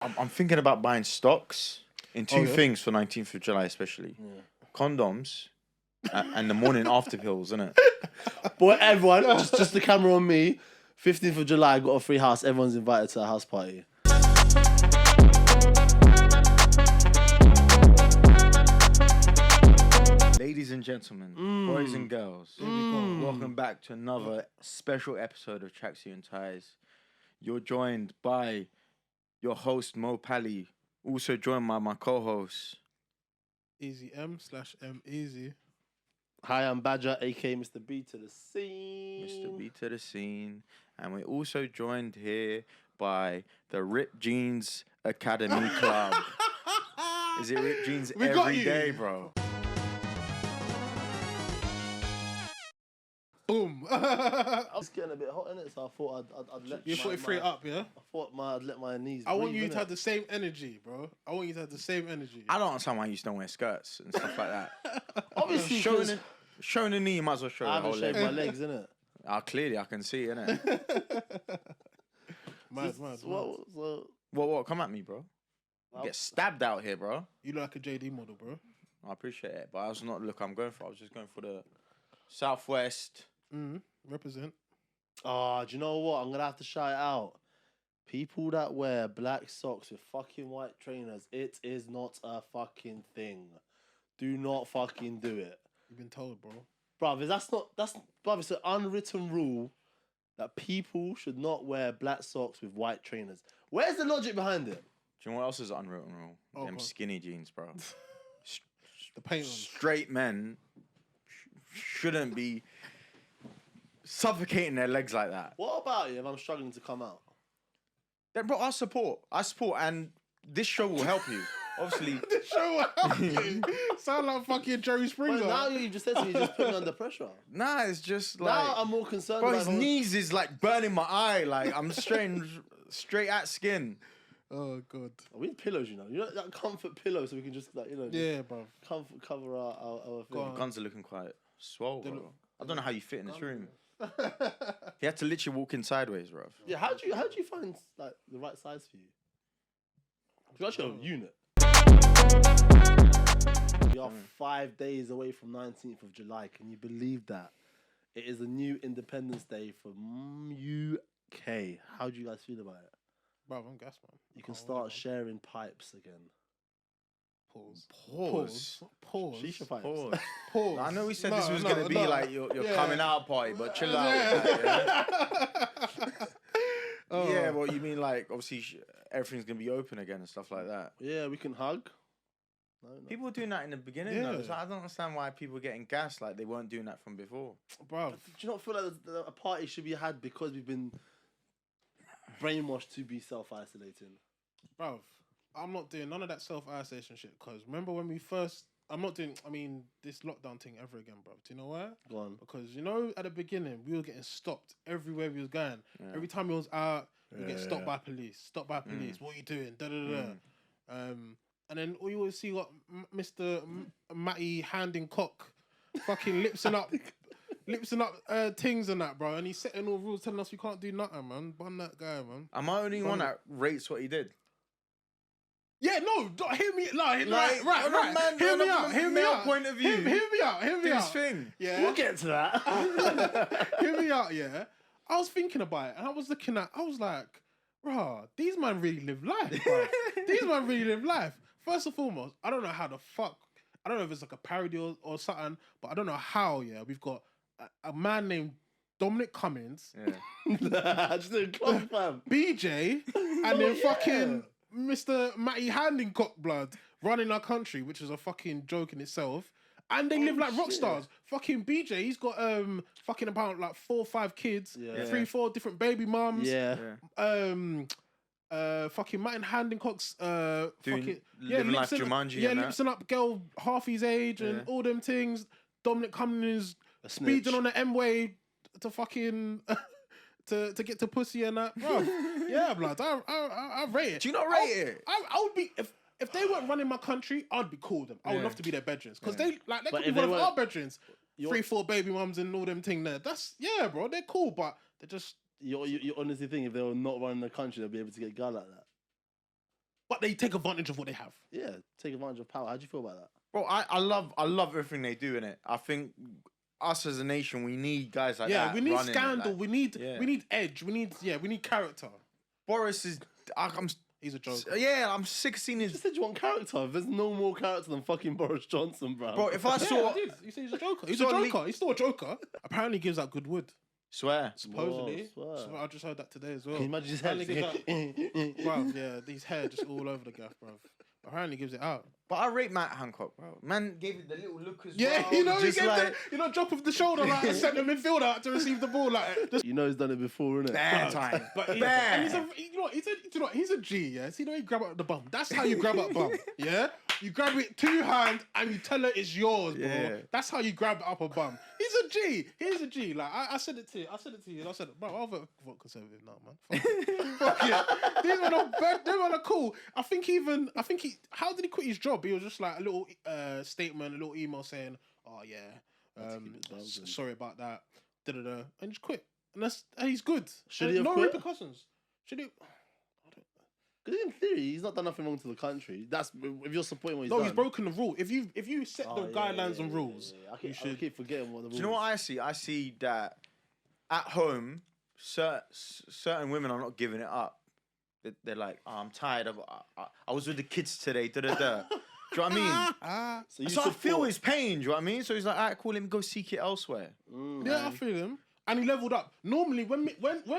I'm thinking about buying stocks in two things for 19th of July, especially condoms and the morning after pills, innit? Boy, everyone, just the camera on me. 15th of July, I got a free house. Everyone's invited to a house party. Ladies and gentlemen, boys and girls, welcome back to another special episode of Tracksuits Ties. You're joined by your host, Moe Paly, also joined by my co-host, Easy M/M Easy. Hi, I'm Badger, aka Mr. B to the scene. Mr. B to the scene. And we're also joined here by the Rip Jeans Academy Club. Is it Rip Jeans every day, bro? Boom. I was getting a bit hot in it, so I thought I'd let You put it free up, yeah? I thought I'd let my knees. I want you to have the same energy, bro. I want you to have the same energy. I don't understand why you just don't wear skirts and stuff like that. Obviously, showing the knee, you might as well show the whole leg. I haven't shaved my legs, innit? Clearly, I can see, innit? Mad. What? Come at me, bro. You get stabbed out here, bro. You look like a JD model, bro. I appreciate it, but that's not the look I'm going for. I was just going for the Southwest. Represent. Oh, do you know what? I'm going to have to shout it out. People that wear black socks with fucking white trainers, it is not a fucking thing. Do not fucking do it. You've been told, bro. Bruv, it's an unwritten rule that people should not wear black socks with white trainers. Where's the logic behind it? Do you know what else is an unwritten rule? Them skinny jeans, bro. The paint on. Straight men shouldn't be suffocating their legs like that. What about you if I'm struggling to come out? Then, bro, I support, and this show will help you. Obviously, This show will help you. Sound like fucking Jerry Springer. But now you just said to me, you just put me under pressure. nah, it's just like... Now I'm more concerned Bro, about... his knees is like burning my eye. Like, I'm straight at skin. Oh, God. We need pillows, you know. You know that comfort pillow so we can just, like, you know... Yeah, bro. Comfort, cover our thing. Your guns are looking quite swole, bro. I don't know how you fit in this room. He had to literally walk in sideways, bro. Yeah, how do you find, like, the right size for you? You're actually a unit. We are 5 days away from 19th of July. Can you believe that? It is a new Independence Day for UK. How do you guys feel about it? Bro, I'm gas, man. You can start sharing pipes again. Pause. Shisha pipes. Pause. I know we said this was going to be like your coming out party, but chill out with that, yeah? Yeah, well, you mean like, obviously, everything's going to be open again and stuff like that. Yeah, we can hug. No. People were doing that in the beginning, though, so I don't understand why people were getting gassed like they weren't doing that from before. Bro. Do you not feel like a party should be had because we've been brainwashed to be self-isolating? Bro, I'm not doing none of that self-isolation shit, because remember when we first... I'm not doing, this lockdown thing ever again, bro. Do you know why? Go on. Because, you know, at the beginning, we were getting stopped everywhere we was going. Yeah. Every time we was out, we get stopped by police. What are you doing? And then all you always see what Mr. Matty handing cock fucking lipsing up things and that, bro. And he's setting all rules telling us we can't do nothing, man. Bun that guy, man. Am I only one that rates what he did? Yeah, no, hear me. No, right. Man, hear me out. Hear me out. Point of view. Hear me out. His thing. Yeah, we'll get to that. Hear me out. Yeah, I was thinking about it, and I was like, bro, these man really live life, bro. These man really live life. First and foremost, I don't know how the fuck. I don't know if it's like a parody or something, but I don't know how. Yeah, we've got a man named Dominic Cummings. Yeah, just a club fam. BJ, and then fucking Mr. Matty handing cock blood running our country, which is a fucking joke in itself. And they live like rock stars. Fucking BJ, he's got fucking about like 4 or 5 kids, 3, 4 different baby mums. Fucking Martin Hancock's living life Jumanji. Lipsing up girl half his age and all them things. Dominic Cummings speeding on the M-way to fucking to get to pussy and that. Bro, yeah, blood. I rate it. Do you not rate it? I would be if they weren't running my country, I'd be cool with them. I would love to be their bedrooms because they could be one of our bedrooms. 3, 4 baby mums and all them thing there. That's bro. They're cool, but they're just. You honestly think if they were not running the country, they'll be able to get a guy like that? but they take advantage of what they have. Yeah, take advantage of power. How do you feel about that? Bro, I love everything they do in it. I think us as a nation, we need guys like that. Yeah, we need running it, scandal. like- we need edge. We need character. Boris is. He's a joker. Yeah, I'm sick of seeing You his. just said you want character. There's no more character than fucking Boris Johnson, bro. Bro, if I Yeah, saw. I did. You say he's a joker. He's So a le- joker. He's still a joker. Apparently, he gives out good wood. Swear. Supposedly. Whoa, swear. So I just heard that today as well. Can you imagine his head? Apparently gives out- bruv, yeah, these hair just all over the gaff, bruv. Apparently gives it out. But I rate Matt Hancock, bro. Man gave it the little look as Yeah, well. you know, he just gave like, drop of the shoulder, like a centre midfielder out to receive the ball, like. Just, You know he's done it before, innit? Bare time. but he, Bare. and you know what? He's a G, yeah. See, you know, he grab up the bum. That's how you grab up bum, yeah. You grab it 2 hands and you tell her it's yours, bro. Yeah. That's how you grab up a bum. He's a G. He's a G. Like I said it to you. And I said, bro, I'll vote Conservative now, man. Fuck it. These men are cool. I think how did he quit his job? He was just like a little statement, a little email saying, "Oh yeah, sorry about that," and just quit. And he's good. Should he have no quit? repercussions? Should he? Because in theory, he's not done nothing wrong to the country. That's if you're supporting what he's No, done. he's broken the rule. If you set the guidelines and rules, I keep forgetting what the rules. Do you know what I see? I see that at home, certain women are not giving it up. They're like, oh, I'm tired of. I was with the kids today. Da da da. Do you know what I mean? So I feel his pain. Do you know what I mean? So he's like, alright, cool. Let me go seek it elsewhere. Yeah, I feel him. And he leveled up. Normally, when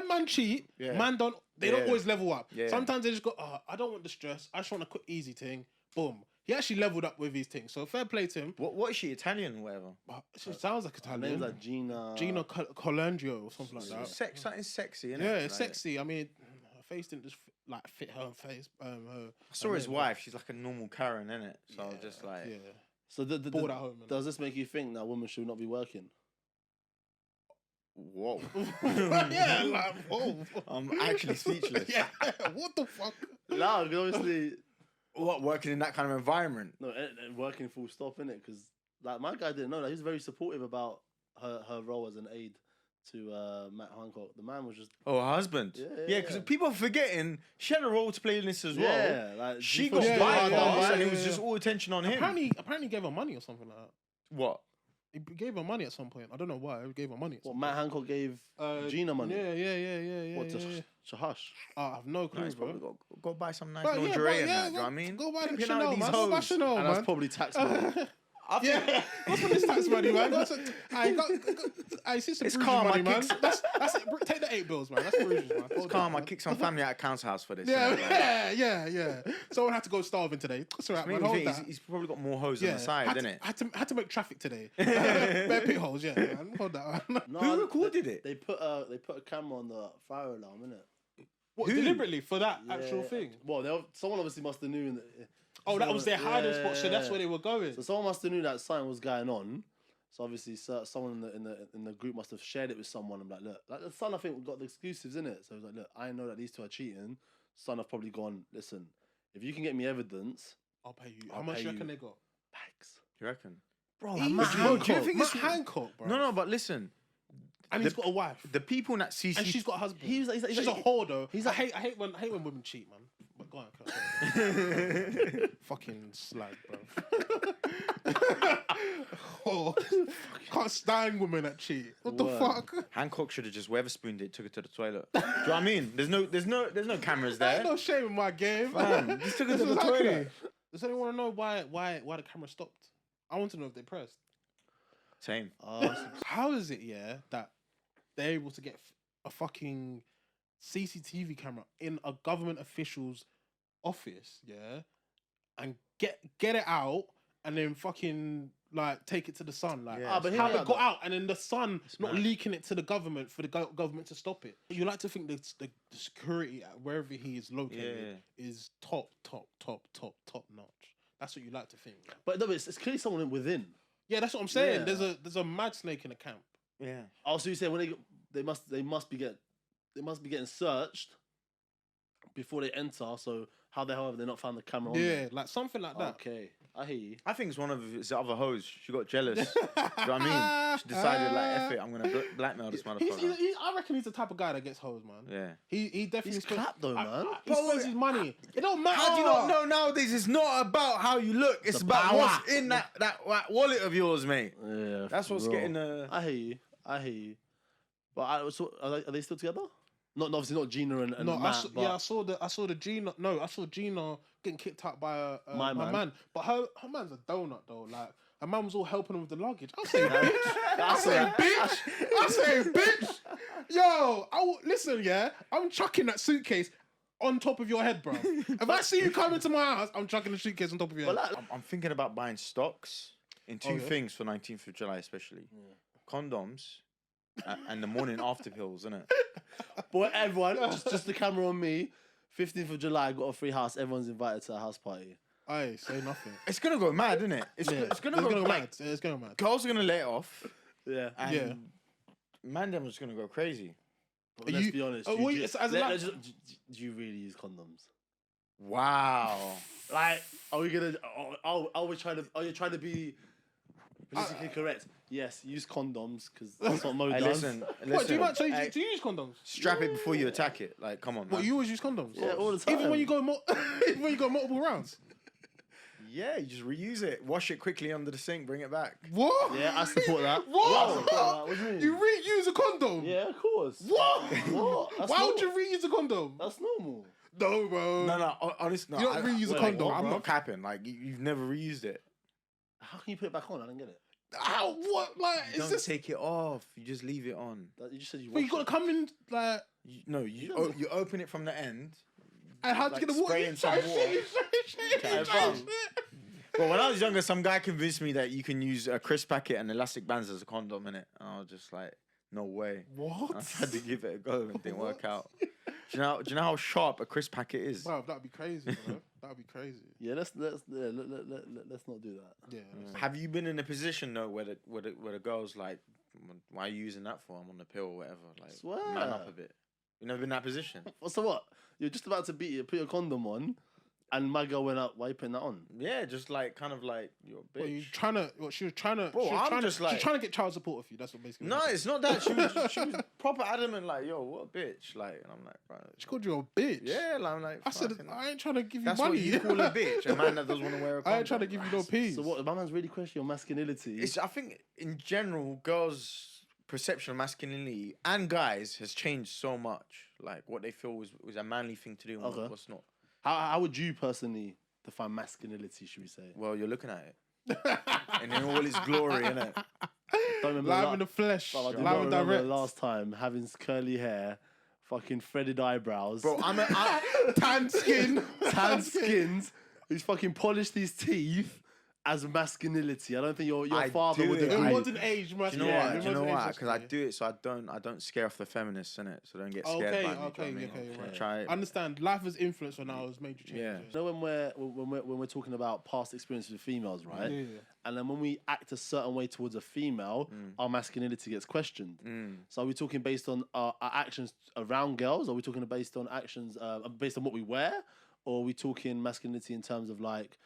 man cheat, man don't. They don't always level up. Yeah. Sometimes they just go, oh, I don't want the stress. I just want a quick, easy thing. Boom. He actually leveled up with his thing. So fair play to him. What is she, Italian or whatever? She sounds like Her Italian. name's like Gina Colandrio or something like that. Something sexy, innit? Yeah, it's Like, sexy. I mean, her face didn't just fit her face. I saw his wife. She's like a normal Karen, innit? So I was just like, Yeah. So Bored at home. innit? does this make you think that women should not be working? whoa. Yeah, like, whoa. I'm actually speechless. Yeah, what the fuck? No, because obviously, What, working in that kind of environment? no, and working full stop in it. Because like my guy didn't know that. He was very supportive about her role as an aide to Matt Hancock. The man was just Oh, her husband. Yeah, because people are forgetting she had a role to play in this as well. yeah, like She thought got she was bypassed, hard, and it right? was just all attention on him. Apparently gave her money or something like that. What? He gave her money at some point. I don't know why. He gave her money. At What some Matt Hancock gave Gina money? Yeah. What to Shahash? I have no clue, He's bro. probably got go buy some nice But yeah, lingerie but and yeah, that. Do you know what I mean? Go buy them Pimping out Chanel, these man. Go buy hoes. Chanel, And man. that's probably tax money. Yeah, what's with this tax money, man? It's calm, money, I man. kick- That's it. Take the 8 bills, man. That's Bruges, man. It's calm. I kicked some family out of Count's house for this. Yeah, innit? Like, yeah. Someone had to go starving today. That's all right, I man. mean, Hold he's, that. he's probably got more hoes on the side, had innit? had to make traffic today. Bare pit holes, yeah, man. Hold that. Man. No, Who recorded it? They put a camera on the fire alarm, innit? What, Who? deliberately for that actual thing? Well, someone obviously must have knew. Oh, that was their hiding spot, so that's Yeah. where they were going. So someone must have knew that something was going on. So obviously, someone in the group must have shared it with someone. I'm like, look, like the son, I think got the exclusives in it. So he's like, look, I know that these two are cheating. Son, have probably gone. Listen, if you can get me evidence, I'll pay you. I'll How much pay you reckon you. they got? bags. Do you reckon? Bro, Matt Matt Hancock. Hancock. Do you think Matt it's- Hancock, bro. No, but listen. And he's got a wife. The people in that CC. And she's got a husband. He's She's a whore though. I hate when women cheat, man. But go on, fucking slag, bro. Oh, can't stand women that cheat. What the Word. fuck? Hancock should have just Weatherspooned it, took it to the toilet. Do you know what I mean? There's no cameras There's there. no shame in my game. Fam, just took it to the Exactly. toilet. Does anyone want to know why the camera stopped? I want to know if they pressed. Same. How is it, yeah, that they're able to get a fucking CCTV camera in a government official's office, yeah, and get it out and then fucking like take it to the Sun, like Yeah. but how here it got out, and then the Sun not mad. leaking it to the government for the government to stop it. You like to think that the security at wherever he is located is top notch. That's what you like to think. Yeah, But no, it's clearly someone within. yeah, that's what I'm saying. Yeah. There's a mad snake in the camp. Yeah. Also, you say when they must be getting searched before they enter. So how the hell have they not found the camera on Yeah, there? like something like that. Okay, I hear you. I think it's one of his other hoes. She got jealous. Do you know what I mean? She decided, like, F it, I'm going to blackmail this motherfucker. I reckon he's the type of guy that gets hoes, man. Yeah. He definitely He's clapped though, man. He spends his money. It don't matter. How do you not know nowadays? It's not about how you look. It's The about power. what's in that wallet of yours, mate. Yeah, That's what's bro. getting the... I hear you. But so are they still together? Not obviously not Gina and No, Matt. I saw the Gina. No, I saw Gina getting kicked out by My my man. man. But her man's a donut though. Like her man was all helping him with the luggage. I'm saying, bitch. I'm saying, bitch. Yo, listen, yeah. I'm chucking that suitcase on top of your head, bro. If I see you come into my house, I'm chucking the suitcase on top of your head. I'm thinking about buying stocks in two Okay. things for 19th of July, especially. Condoms and the morning after pills, innit? Boy, everyone, just the camera on me. 15th of July, I got a free house. Everyone's invited to a house party. Aye, say nothing. It's going to go mad, innit? It's going to go mad. Yeah, it's going mad. Girls are going to let it off. Yeah. And Yeah. man, them are just going to go crazy. But let's be honest. do You really use condoms? Wow. Like, are you trying to be politically correct? Yes, use condoms because that's what Mo Hey, does. listen. What, do you Hey, do you use condoms? strap it before you attack it. Like, come on, man. What, you always use condoms? Yeah, all the time. Even when you go even when you go multiple rounds. Yeah, you just reuse it. Wash it quickly under the sink. Bring it back. What? Yeah, I support that. What? What do you mean? You reuse a condom? Yeah, of course. What? What? That's Why would normal. you reuse a condom? That's normal. No, bro. No. Honestly, no. You don't reuse a wait, condom, I'm bro. not capping. Like, you've never reused it. How can you put it back on? I don't get it. How? What? Like, You is don't this? take it off. You just leave it on. You just said you. But you wash gotta come in like. You open it from the end. And how'd Like you get the water? spraying some water. But when I was younger, some guy convinced me that you can use a crisp packet and elastic bands as a condom in it. And I was just like, no way. What? I tried to give it a go and it didn't work out. Do you know how sharp a crisp packet is? Bro, that'd be crazy, bro. That'd be crazy. Yeah, let's not do that. Yeah. Have you been in a position though where the girl's like, why are you using that for? I'm on the pill or whatever. Like, Swear. man up a bit. You never been in that position? So what? You're just about to put your condom on, and my girl went up. Why you putting that on? Yeah, just like kind of like you're a bitch. Well, you trying to? What she was trying to? Bro, she was I'm trying just to, like- she's trying to get child support of you. That's what basically. No, it's not that. She was proper adamant, like, yo, what a bitch. Like, and I'm like, bro. She called you a bitch. Yeah, like, I'm like, I said fucking- I ain't trying to give you that's money. what you call a bitch. A man that doesn't want to wear a condom. I ain't trying to give you no peace. So what? My man's really questioning your masculinity. It's, I think in general, girls' perception of masculinity and guys has changed so much. Like what they feel was a manly thing to do and Okay. what's not. How would you personally define masculinity? Should we say? Well, you're looking at it. And in all its glory, innit? Don't remember Live in the flesh, Bro, I do live not and remember direct. the last time having curly hair, fucking threaded eyebrows, Bro, Tan skin. tan skins, who's fucking polished his teeth as masculinity. I don't think your I father do would it. In agree. modern age, Do you know masculine. what? In Do you know modern age, why? Because I masculine. do it so I don't scare off the feminists, innit? So I don't get scared Okay, by me. Do okay, you know what I okay, mean? right. Try. I understand. Life has influence on ours, major changes. Yeah. You know when we're talking about past experiences with females, right? Yeah. And then when we act a certain way towards a female, our masculinity gets questioned. So are we talking based on our actions around girls? Are we talking based on actions based on what we wear? Or are we talking masculinity in terms of like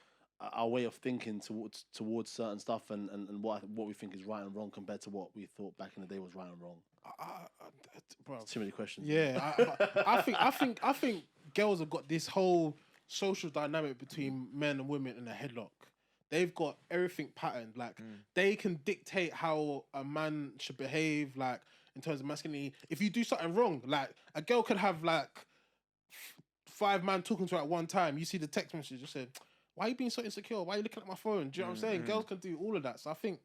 our way of thinking towards certain stuff and what we think is right and wrong compared to what we thought back in the day was right and wrong? Bro, Too many questions. yeah, I think girls have got this whole social dynamic between men and women in a headlock. They've got everything patterned. Like they can dictate how a man should behave. Like in terms of masculinity, if you do something wrong, like a girl could have like 5 men talking to her at one time. You see the text message just saying, "Why are you being so insecure? Why are you looking at my phone?" Do you know what I'm saying? Girls can do all of that. So I think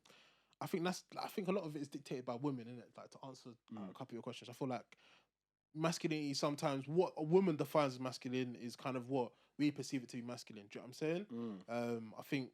a lot of it is dictated by women, isn't it? Like to answer a couple of your questions, I feel like masculinity sometimes what a woman defines as masculine is kind of what we perceive it to be masculine. Do you know what I'm saying? I think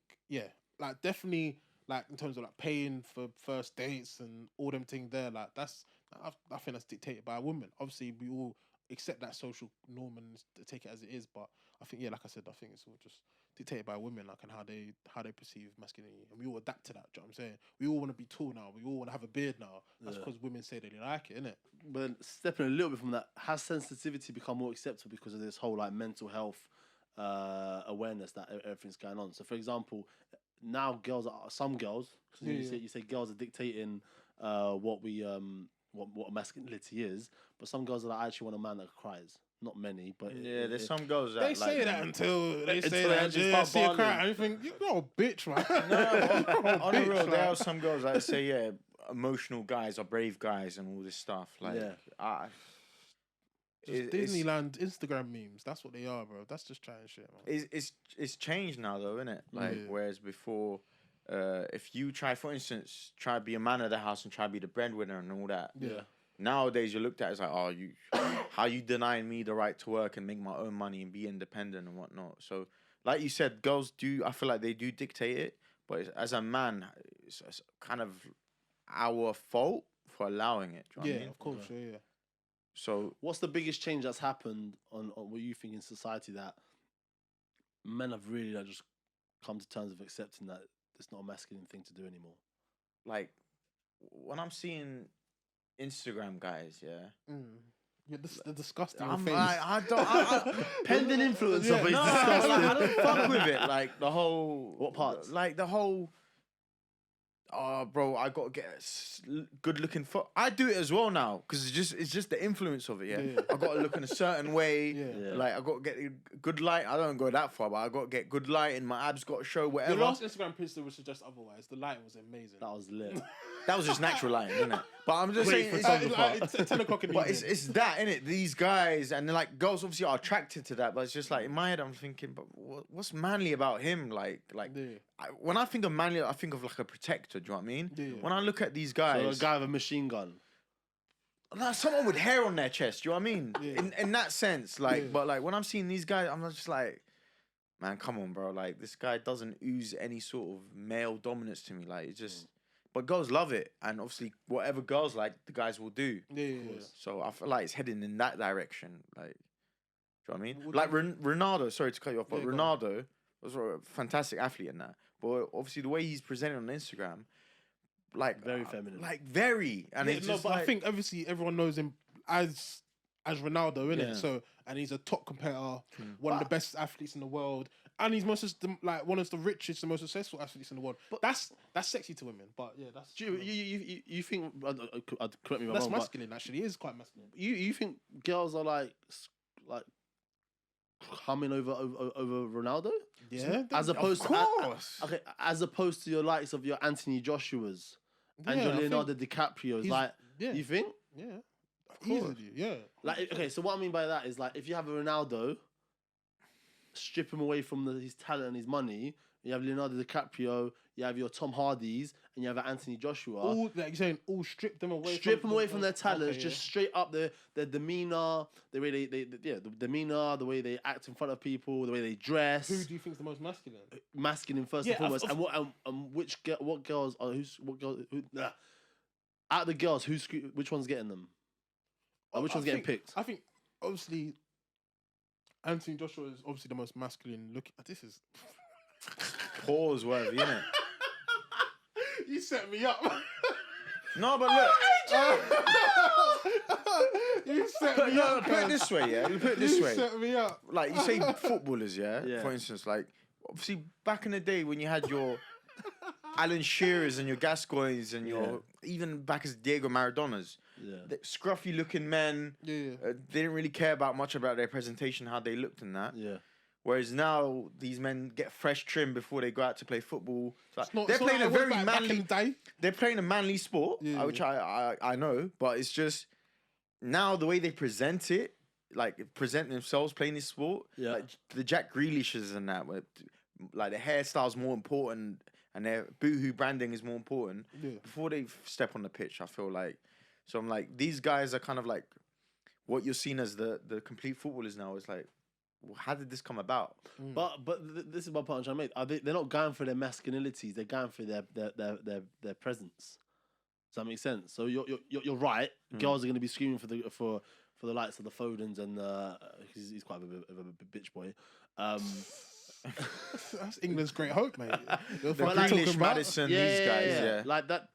like definitely like in terms of like paying for first dates and all them things there, like I think that's dictated by a woman. Obviously, we all accept that social norm and take it as it is, but I think, yeah, like I said, I think it's all just dictated by women, like, and how they perceive masculinity, and we all adapt to that. Do you know what I'm saying? We all want to be tall now. We all want to have a beard now. That's because women say they like it, innit? But stepping a little bit from that, has sensitivity become more acceptable because of this whole like mental health awareness that everything's going on? So, for example, now some girls, you say girls are dictating what masculinity is, but some girls are like, I actually want a man that cries. Not many, but there's some girls that they say that until they say that. actually Yeah, start see a cry, bawling. and you think you're a bitch, man. On the real, there are some girls that say, emotional guys are brave guys and all this stuff. Like, Just Disneyland Instagram memes. That's what they are, bro. That's just trying shit, man. It's changed now, though, isn't it? Like, whereas before, if you try, for instance, try to be a man of the house and try to be the breadwinner and all that. Yeah. Nowadays, you're looked at as like, oh, how you denying me the right to work and make my own money and be independent and whatnot. So, like you said, girls I feel like they do dictate it, but as a man, it's kind of our fault for allowing it. Do you know what I mean? Of course, yeah. So, what's the biggest change that's happened on what you think in society that men have really like, just come to terms of accepting that it's not a masculine thing to do anymore? Like, when I'm seeing Instagram guys, Yeah, the disgusting I'm face. like, I Pending influence of it. no, I don't fuck with it. Like the whole What parts? Like the whole. Oh, bro, I gotta get good looking foot. I do it as well now because it's just the influence of it. Yeah, I gotta look in a certain way. Like I gotta get good light. I don't go that far, but I gotta get good light, and my abs gotta show whatever. Your last Instagram picture would suggest otherwise. The lighting was amazing. That was lit. That was just natural lighting, isn't it? But I'm just Great saying, for It's 10 o'clock in the but evening. it's that, innit? These guys, and like girls obviously are attracted to that, but it's just like in my head I'm thinking, but what's manly about him? Like when I think of manly, I think of like a protector. Do you know what I mean? Yeah. When I look at these So guys, a guy with a machine gun. like someone with hair on their chest. Do you know what I mean? Yeah. In that sense, like, but like when I'm seeing these guys, I'm just like, man, come on, bro. Like this guy doesn't ooze any sort of male dominance to me. Like it's just. But girls love it, and obviously, whatever girls like, the guys will do. Yeah. So I feel like it's heading in that direction. Like, do you know what I mean? Like Ronaldo. Sorry to cut you off, but Ronaldo was a fantastic athlete in that. But obviously, the way he's presented on Instagram, like Very feminine. like very, and it's just but like, I think obviously everyone knows him as Ronaldo, innit? Yeah. So, and he's a top competitor, one of the best athletes in the world, and he's one of the richest and most successful athletes in the world. But that's sexy to women. But yeah, that's You think? Correct me if I'm that's wrong. masculine. Actually, it is quite masculine. You think girls are like humming over Ronaldo? Yeah, As of opposed course. to as opposed to your likes of your Anthony Joshuas and your I think Leonardo DiCaprios. he's- Like, yeah. you think? Yeah, easily. Yeah, Like, okay, so what I mean by that is like, if you have a Ronaldo, strip him away from his talent and his money. You have Leonardo DiCaprio, you have your Tom Hardys, and you have Anthony Joshua. all like you're saying, all strip them away. Strip them away from their talents, okay, just straight up their demeanour, the way the demeanour, the way they act in front of people, the way they dress. Who do you think is the most masculine? Masculine first Yeah, and foremost, of- and what girls are out of the girls which one's getting them? Or which one's getting picked? I think obviously Anthony Joshua is obviously the most masculine looking. This is pause worthy, innit? you set me up. No, but look. You set Put me up. it this way, yeah. Put it this You way. set me up. Like you say, footballers, yeah. Yeah. For instance, like obviously back in the day when you had your Alan Shearers and your Gascoignes and your even back as Diego Maradonas, the scruffy looking men. Yeah. They didn't really care about much about their presentation, how they looked and that. Yeah. Whereas now these men get fresh trim before they go out to play football. So they're It's not playing a like it was very back in manly. the day. They're playing a manly sport, Yeah. which I know, but it's just now the way they present it, like present themselves playing this sport. Yeah. Like the Jack Grealishes and that, where, like the hairstyle's more important and their boohoo branding is more important Yeah. before they step on the pitch. I feel like, so I'm like, these guys are kind of like what you're seeing as the complete footballers now. It's like, well, how did this come about? But this is my point I'm trying to make. They're not going for their masculinities. They're going for their presence. Does that make sense? So you're right. Girls are going to be screaming for the likes of the Fodens and he's quite a bit of a bitch boy. That's England's great hope, mate. The Grealish, Madison, these guys, yeah. Like that,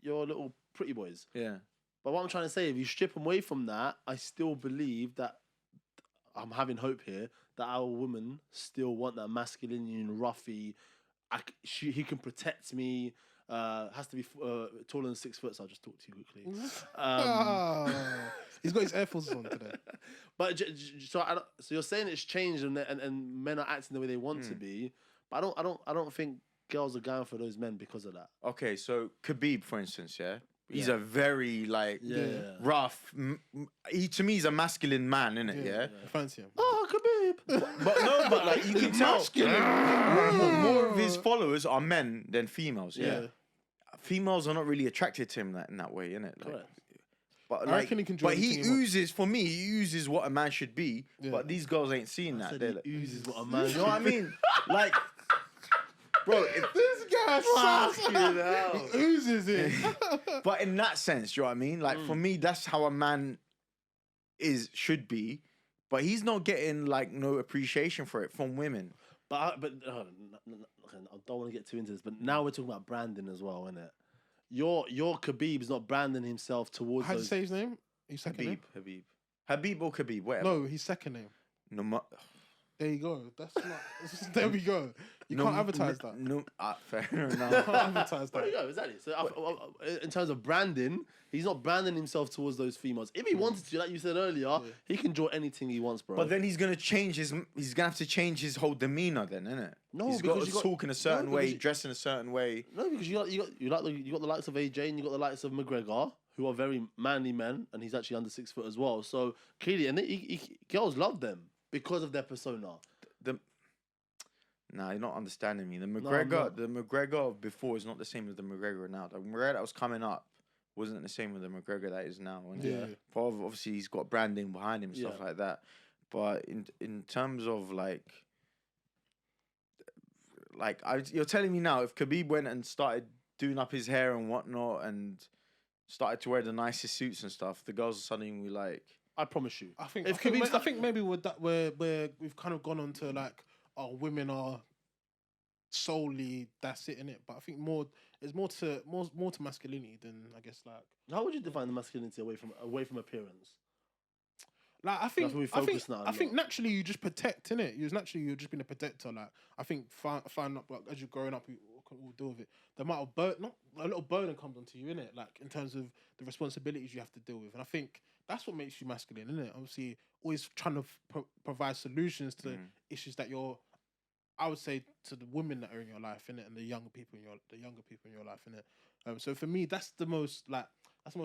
your little pretty boys. Yeah. But what I'm trying to say, if you strip them away from that, I still believe that I'm having hope here that our women still want that masculine, roughy. He can protect me. Has to be taller than 6 foot. So I'll just talk to you quickly. He's got his Air Forces on today. But so you're saying it's changed and men are acting the way they want to be. But I don't think girls are going for those men because of that. Okay, so Khabib, for instance, he's a very rough. To me, he's a masculine man, innit? Yeah. I fancy him. Oh, Khabib. but like you can tell, more of his followers are men than females. Yeah. Females are not really attracted to him in that way, innit? Like, Correct. But I reckon he can join he the team oozes for me. He oozes what a man should be. Yeah. But these girls ain't seeing that. He oozes what a man. You know what I mean? Like, bro, this guy sucks. He oozes it. But in that sense, you know what I mean? Like for me, that's how a man should be. But he's not getting like no appreciation for it from women. I don't want to get too into this, but now we're talking about branding as well, innit? Your Khabib's not branding himself towards. How do you say his name? His second name? Habib or Khabib, whatever. No, his second name. No, there you go. That's not. There we go. You can't advertise that. No, fair enough. You can't advertise that. There you go. Exactly. So in terms of branding, he's not branding himself towards those females. If he wanted to, like you said earlier, he can draw anything he wants, bro. But then he's gonna change his. He's gonna have to change his whole demeanor, then, innit? No, he's got to talk in a certain way, dress in a certain way. No, because you got the likes of AJ and you got the likes of McGregor, who are very manly men, and he's actually under 6 foot as well. So clearly, and girls love them because of their persona. Nah, you're not understanding me. The McGregor of before is not the same as the McGregor now. The McGregor that was coming up wasn't the same with the McGregor that is now. And obviously he's got branding behind him and stuff like that. But in terms of you're telling me now, if Khabib went and started doing up his hair and whatnot and started to wear the nicest suits and stuff, the girls are suddenly be like, I promise you. I think maybe with that where we've kind of gone on to like, oh, women are solely that's it, innit? But I think it's more to masculinity than I guess like. How would you define the masculinity away from appearance? Like I think naturally you just protect, innit? You're just being a protector. Like I think find up like as you're growing up, you can all deal with it. The amount of not a little burden comes onto you, innit? Like in terms of the responsibilities you have to deal with, and I think that's what makes you masculine, innit? Obviously, always trying to provide solutions to issues that I would say to the women that are in your life, innit, and the younger people in your life, innit. So for me, that's the most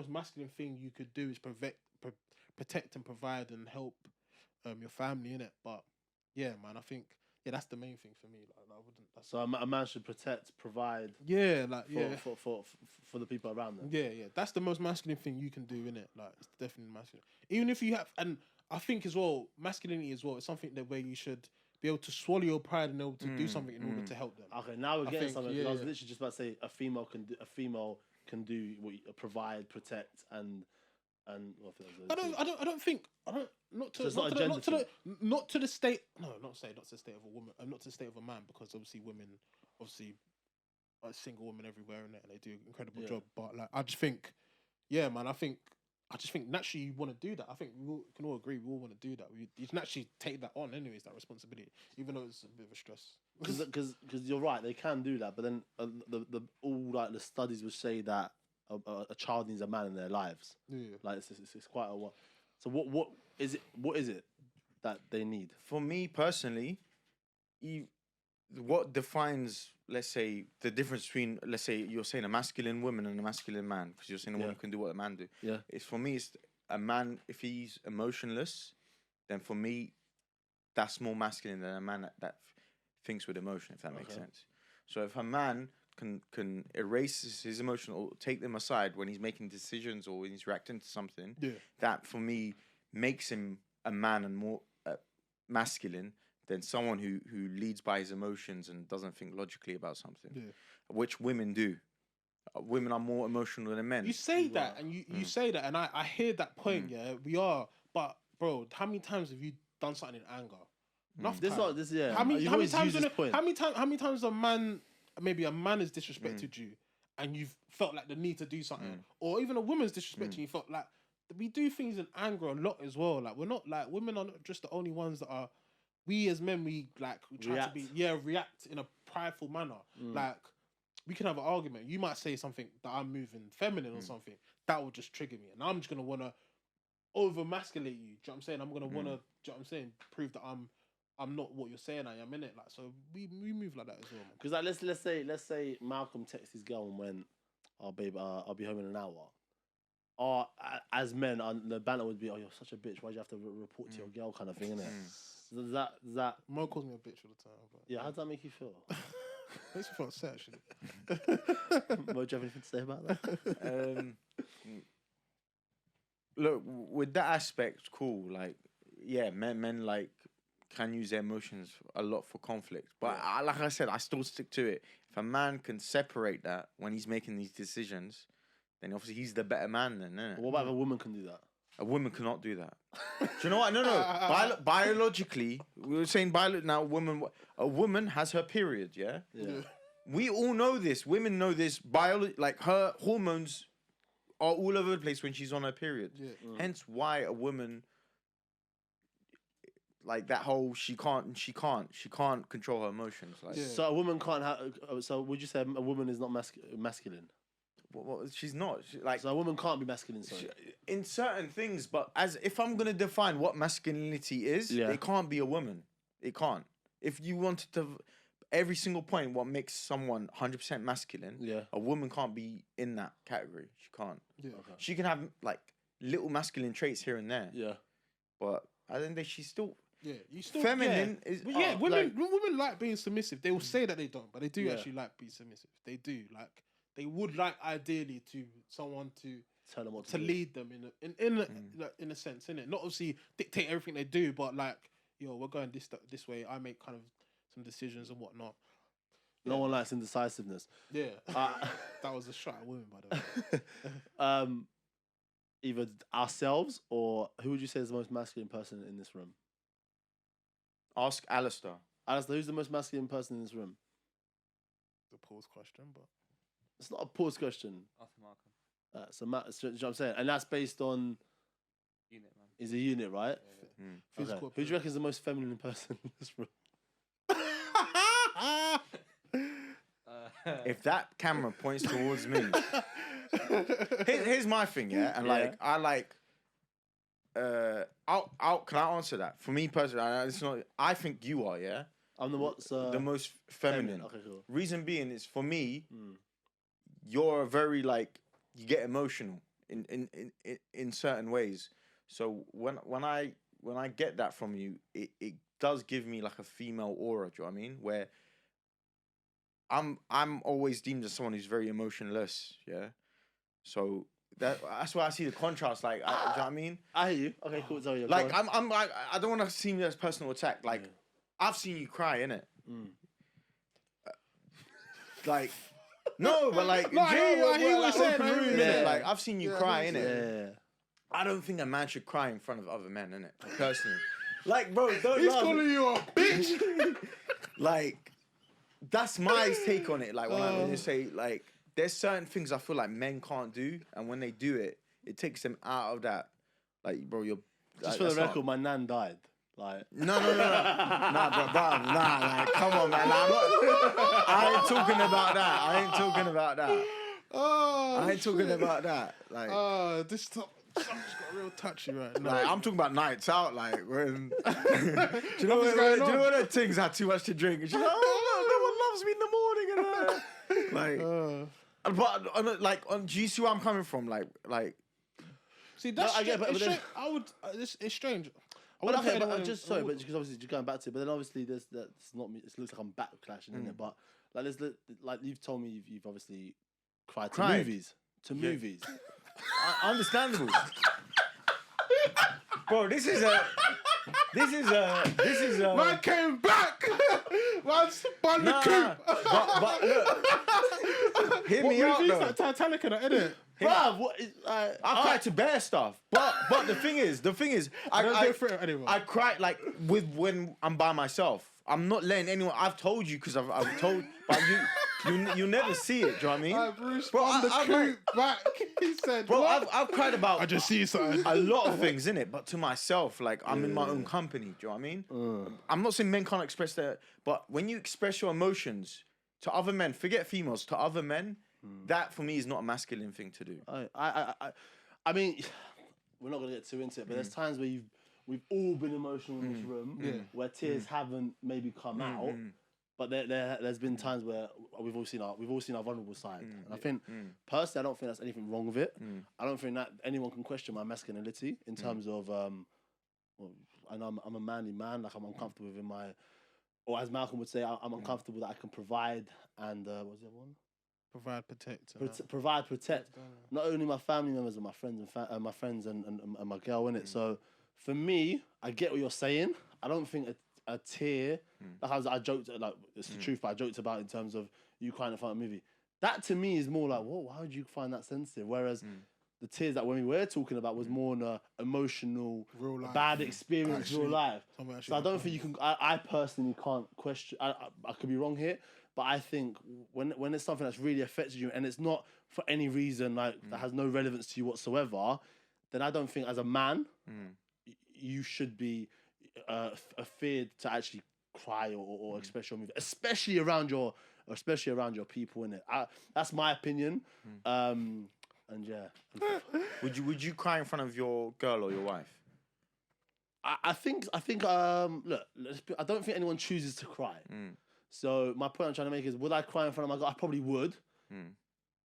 masculine thing you could do is protect and provide and help your family, innit. But yeah, man, I think that's the main thing for me. Like I wouldn't. So a man should protect, provide. For the people around them. Yeah. That's the most masculine thing you can do, innit. Like it's definitely masculine. Even if you have, and I think as well, masculinity as well is something that where you should be able to swallow your pride and be able to do something in order to help them. Okay, now we're getting something. I was literally just about to say a female can do what provide, protect, and not to the state. No, not to the state of a woman. Not to the state of a man, because obviously women, are single women everywhere, and they do an incredible job. But like, I just think naturally you want to do that. I think we can all agree we all want to do that. You can actually take that on anyways, that responsibility, even though it's a bit of a stress. Because you're right, they can do that, but then the studies will say that a child needs a man in their lives. Yeah. Like it's quite a lot. So what is it that they need? For me personally, what defines, let's say, the difference between, let's say, you're saying a masculine woman and a masculine man, because you're saying a woman can do what a man do. Yeah. It's for me, it's a man, if he's emotionless, then for me, that's more masculine than a man that thinks with emotion, if that makes sense. So if a man can erase his emotion or take them aside when he's making decisions or when he's reacting to something, that for me makes him a man and more masculine than someone who leads by his emotions and doesn't think logically about something, which women do. Women are more emotional than men. You say that, and you say that, and I hear that point. Yeah, we are. But bro, how many times have you done something in anger, Enough This time. not this. Yeah. How many You've times? always used this point. How many times a man has disrespected you, and you've felt like the need to do something, or even a woman's disrespecting you, felt like we do things in anger a lot as well. Like we're not like women are not just the only ones that are. We as men, we try to be react in a prideful manner. Like we can have an argument. You might say something that I'm moving feminine or something that will just trigger me, and I'm just gonna wanna over masculate you. Do you know what I'm saying? I'm gonna wanna. Do you know what I'm saying? Prove that I'm not what you're saying I am, innit? Like, so we move like that as well, man. Because like let's say Malcolm texts his girl and went, "Oh babe, I'll be home in an hour." Or as men, the banter would be, "Oh, you're such a bitch. Why'd you have to report to your girl?" kind of thing, innit? Does that Mo calls me a bitch all the time. But yeah? How does that make you feel? makes me feel upset actually. Mo, do you have anything to say about that? Look, with that aspect, cool. Like, yeah, men like can use their emotions a lot for conflict. But like I said, I still stick to it. If a man can separate that when he's making these decisions, then obviously he's the better man. Then, innit? What about if a woman can do that? A woman cannot do that. Do you know what? No. Biologically, we were saying now. A woman has her period. Yeah. We all know this. Women know this. Like her hormones are all over the place when she's on her period. Yeah. Hence why a woman, like that whole she can't control her emotions. Like, So a woman can't have. So would you say a woman is not masculine? Well, she's not. So a woman can't be masculine. Sorry. In certain things, but if I'm gonna define what masculinity is, it can't be a woman. It can't. If you wanted to, every single point, what makes someone 100% masculine, a woman can't be in that category. She can't. Yeah. Okay. She can have like little masculine traits here and there. Yeah. But I think that she's still. Yeah, you still feminine is. Yeah, women like being submissive. They will say that they don't, but they do actually like being submissive. They do like. They would like ideally to someone to tell them what to lead them in a sense, innit? Not obviously dictate everything they do, but like, yo, we're going this way. I make kind of some decisions and whatnot. No one likes indecisiveness. Yeah, that was a shot at women, by the way. Either ourselves or who would you say is the most masculine person in this room? Ask Alistair. Alistair, who's the most masculine person in this room? The pause question, but. It's not a pause question. After Malcolm. So you know what I'm saying? And that's based on... Unit, man. Is a unit, right? Yeah. Okay. Who do you reckon is the most feminine person in this room? If that camera points towards me... here's my thing, yeah? And I like... can I answer that? For me personally, I think you are, yeah? I'm the most feminine. Okay, cool. Reason being is, for me... You're very like you get emotional in certain ways. So when I get that from you, it does give me like a female aura. Do you know what I mean? Where I'm always deemed as someone who's very emotionless. Yeah. So that's why I see the contrast. Like, do you know what I mean? I hear you. Okay, cool. Sorry, like I'm like I don't want to seem as personal attack. Like I've seen you cry, innit? Like. No, but like, no, I hear what you're saying. Like, I've seen you cry, innit? Yeah. I don't think a man should cry in front of other men, innit? Like, personally. Like, bro, don't He's calling you a bitch. Like, that's my take on it. Like, when you say, like, there's certain things I feel like men can't do, and when they do it, it takes them out of that. Like, bro, you're... Just for the record, my nan died. Like no, nah, like come on, man. I ain't talking about that. I ain't talking about that. Like, this stuff just got real touchy right now. Like, I'm talking about nights out. Like, when do you know when the things had too much to drink? And she's like, oh, no one loves me in the morning, and but like, do you see where I'm coming from? Like, see, that's it's strange. But okay, but just sorry, but because obviously just going back to it, but then obviously that's not me. It looks like I'm backlashing in it, but like there's like you've told me you've obviously cried to movies. Understandable, bro. This is a. Man came back. Man spun the coop. But look, Hear What me out, movie is though. that? Titanic and that, innit? Bruv, what is, I cry to bare stuff, but the thing is, Don't do it for it anymore. I cry like when I'm by myself. I'm not letting anyone. I've told you because I've told, but you never see it. Do you know what I mean? Bruce Bro, on the I- coop back. He said, Bro, what? I've cried about I just see something. a lot of things in it, but to myself, like I'm in my own company. Do you know what I mean? I'm not saying men can't express their, but when you express your emotions to other men, forget females, to other men, that for me is not a masculine thing to do. I mean, we're not gonna get too into it, but there's times where we've all been emotional in this room, where tears haven't maybe come out, but there's been times where we've all seen our vulnerable side, and I think personally, I don't think there's anything wrong with it. I don't think that anyone can question my masculinity in terms of, well, I know I'm a manly man, like I'm uncomfortable within my, or as Malcolm would say, I'm uncomfortable that I can provide and what's the other one? Provide, protect. Provide, protect. Not only my family members, but my friends and my girl in it. So for me, I get what you're saying. I don't think a tear, like I joked, like it's the truth, but I joked about in terms of you crying in front of a movie. That to me is more like, whoa, why would you find that sensitive? Whereas the tears that when we were talking about was more on a emotional, Real life. bad experience, Actually, real life. something actually So I don't think you can. I personally can't question. I could be wrong here, but I think when it's something that's really affected you and it's not for any reason like that has no relevance to you whatsoever, then I don't think as a man you should be feared to actually cry or express your mood, especially around your people in it. That's my opinion. And yeah, Would you cry in front of your girl or your wife? I think look, I don't think anyone chooses to cry. So my point I'm trying to make is, would I cry in front of my girl? I probably would,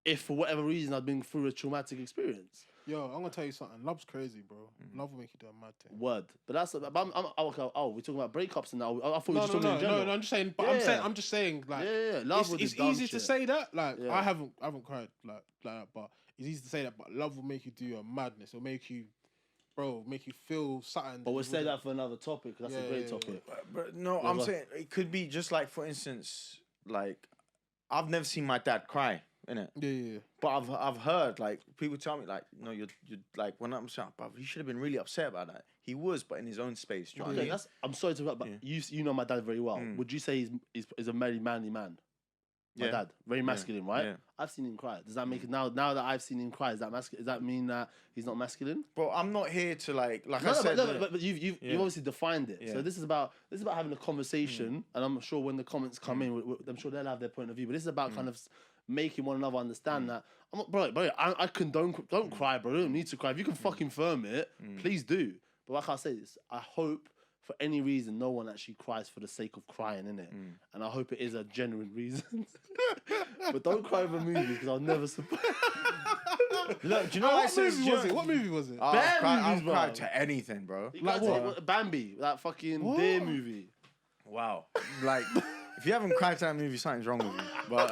if for whatever reason I'd been through a traumatic experience. Yo, I'm gonna tell you something. Love's crazy, bro. Love will make you do a mad thing. Word, but that's. But okay, we're talking about breakups and now. I thought we were just talking in No, general. I'm just saying. But Yeah. I'm just saying. Like, Yeah. Love it's dumb easy to shit. say that. Like, Yeah. I haven't cried like that, but it's easy to say that. But love will make you do a madness. It'll make you, bro, make you feel something. But we'll say that for another topic. That's a great yeah. topic. But no, I'm saying it could be just like, for instance, like I've never seen my dad cry, innit? Yeah. But I've heard like people tell me like, no, you're like when I'm saying, but he should have been really upset about that. He was, but in his own space. Do you know what I mean? I'm sorry to interrupt, but you know my dad very well. Would you say he's a very manly man? My dad, very masculine, right? Yeah. I've seen him cry. Does that make it now that I've seen him cry? Does that mean that he's not masculine? Bro, I'm not here to like I No, said. but you've obviously defined it. Yeah. So this is about having a conversation, and I'm sure when the comments come in, I'm sure they'll have their point of view. But this is about kind of making one another understand that I'm not, bro. I condone. Don't cry, bro. You don't need to cry. If you can fucking firm it, please do. But like I say, I hope for any reason no one actually cries for the sake of crying, innit? And I hope it is a genuine reason. But don't cry over movies because I'll never support. Look, do you know what movie was it? What movie was it? I've bro. cried to anything, bro. Like what? Bambi, that fucking Deer movie. Wow. Like, if you haven't cried to that movie, something's wrong with you. But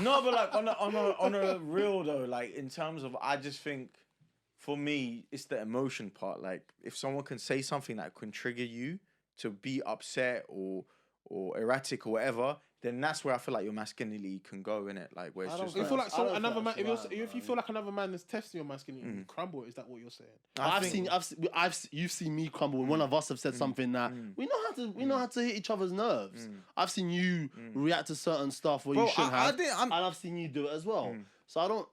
no, but like on a real though, like in terms of, I just think for me it's the emotion part. Like if someone can say something that can trigger you to be upset or erratic or whatever, then that's where I feel like your masculinity can go in it. Like where it's just You like, feel like I don't another man. think that's If you feel like another man is testing your masculinity, you crumble. Is that what you're saying? You've seen me crumble when one of us have said something that we know how to hit each other's nerves. I've seen you react to certain stuff where you shouldn't have, and I've seen you do it as well. So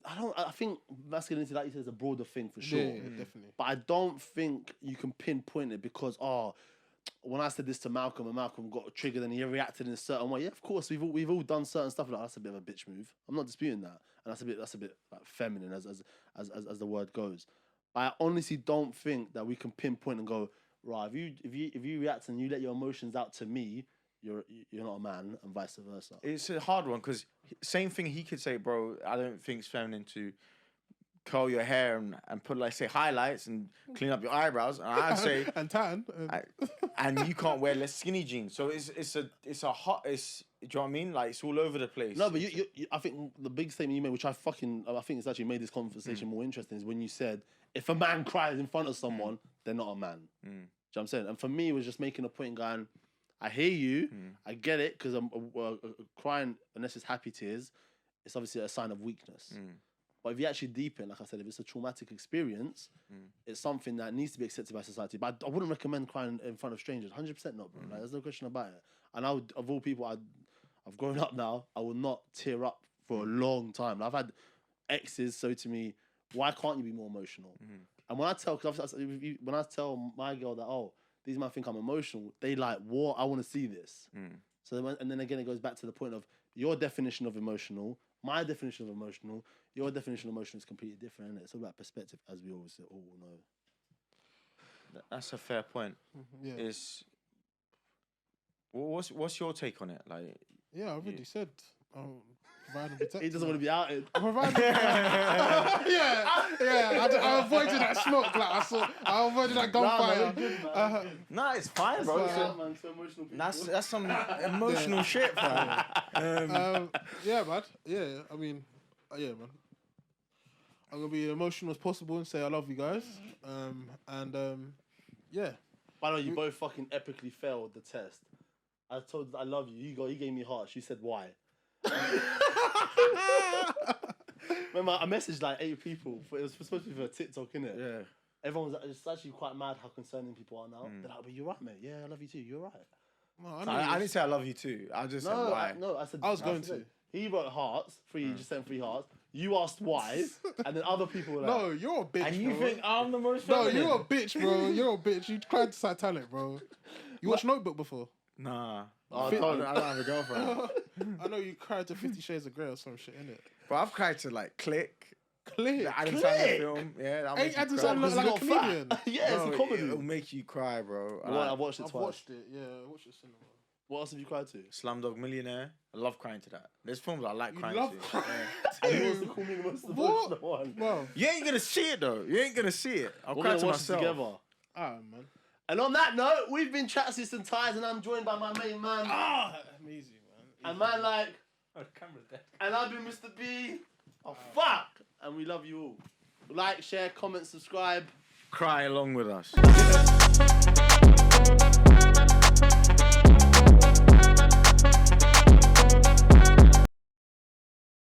I think masculinity, like you said, is a broader thing for sure. Yeah, definitely. But I don't think you can pinpoint it because when I said this to Malcolm and Malcolm got triggered and he reacted in a certain way. Yeah, of course we've all done certain stuff like that's a bit of a bitch move. I'm not disputing that, and that's a bit like feminine as the word goes. But I honestly don't think that we can pinpoint and go, right, if you react and you let your emotions out to me, you're not a man, and vice versa. it's a hard one because same thing he could say, bro. I don't think it's feminine to curl your hair and put like say highlights and clean up your eyebrows, and I'd say and tan. and you can't wear less skinny jeans. So it's a hot. Do you know what I mean? Like it's all over the place. No, but you I think the big statement you made, which I think it's actually made this conversation more interesting, is when you said if a man cries in front of someone, they're not a man. Do you know what I'm saying? And for me, it was just making a point and going, I hear you, I get it, because I'm crying unless it's happy tears it's obviously a sign of weakness. But if you actually deepen, like I said, if it's a traumatic experience, it's something that needs to be accepted by society. But I wouldn't recommend crying in front of strangers. 100% not, bro. Like, there's no question about it. And I would, of all people, I've grown up now. I will not tear up for a long time. Like, I've had exes say to me, "Why can't you be more emotional?" And when I tell my girl that, oh, these men think I'm emotional, they like, what? I want to see this. So and then again, it goes back to the point of your definition of emotional, my definition of emotional. Your definition of emotion is completely different, isn't it? It's all about perspective, as we always all know. That's a fair point. Yeah. What's your take on it? Like, Yeah, I already said. Provide and protect. He doesn't want to be outed. I avoided that smoke. Like I avoided that gunfire. Nah, it's fine, bro. That's some emotional shit, bro. Yeah, man. Yeah, I mean, yeah, man. I'm gonna be emotional as possible and say I love you guys. Yeah. By the way, you both fucking epically failed the test. I told you I love you. You gave me hearts. You said why? Remember, I messaged like 8 people. It was supposed to be for TikTok, innit? Yeah. Everyone's it's actually quite mad how concerning people are now. They're like, "But you're right, mate. Yeah, I love you too. You're right." No, I didn't say I love you too. I just said why. I said I was going to. He wrote hearts. You just sent 3 hearts. You asked why, and then other people were like, No, you're a bitch. And you bro. think I'm the most No, feminine? you're a bitch, bro. You're a bitch. You cried to Satanic, bro. You watched Notebook before? Nah. Oh, I don't have a girlfriend. I know you cried to 50 Shades of Grey or some shit, innit? But I've cried to like Click. Clear. The Adam Sandler film. Yeah, that Ain't Adam makes you cry. Sandler like a comedian? Yeah, it's a comedy. It'll make you cry, bro. I watched it I've twice. watched it, yeah. I watched it cinema. What else have you cried to? Slumdog Millionaire. I love crying to that. There's films I like You crying love to. crying And to? who wants to call me the most What? emotional one? Bro. You ain't gonna see it though. You ain't gonna see it. I'll We're cry gonna to watch myself. it together. Alright, man. And on that note, we've been Tracksuits Ties, and I'm joined by my main man. Amazing, man. And man, like, Oh, camera's dead. and I've been Mr. B. Oh, fuck! And we love you all. Like, share, comment, subscribe. Cry along with us.